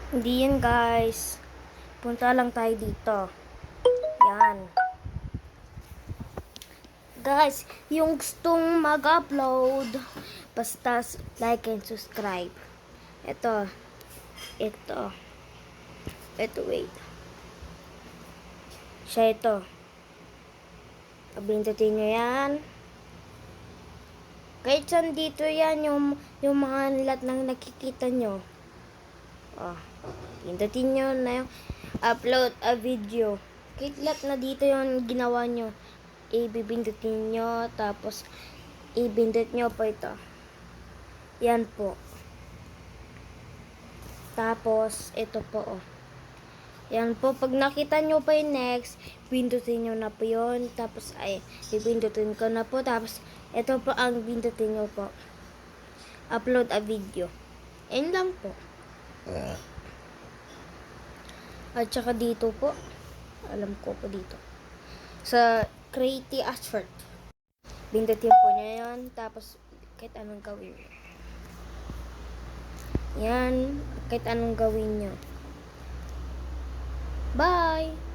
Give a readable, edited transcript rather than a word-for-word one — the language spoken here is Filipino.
Hindi yan guys. Punta lang tayo dito. Yan. Guys, yung gustong mag-upload, basta like and subscribe. Ito. Ito, wait. Siya ito. Pindutin nyo yan. Kahit saan dito yan, yung mga lahat ng nakikita nyo. Oh, pindutin nyo na yung upload a video. Kahit lahat na dito yung ginawa nyo. Ibibindutin nyo, tapos ibindut nyo po ito. Yan po. Tapos, ito po, oh. Yan po, pag nakita nyo pa yung next, pindutin nyo na po yun. Tapos, ay, ipindutin ko na po. Tapos, ito po ang pindutin nyo po. Upload a video. Yan lang po. At saka dito po, alam ko po dito. Sa Creative Ashford. Pindutin po nyo yan. Tapos, kahit anong gawin nyo. Yan, kahit anong gawin nyo. Bye!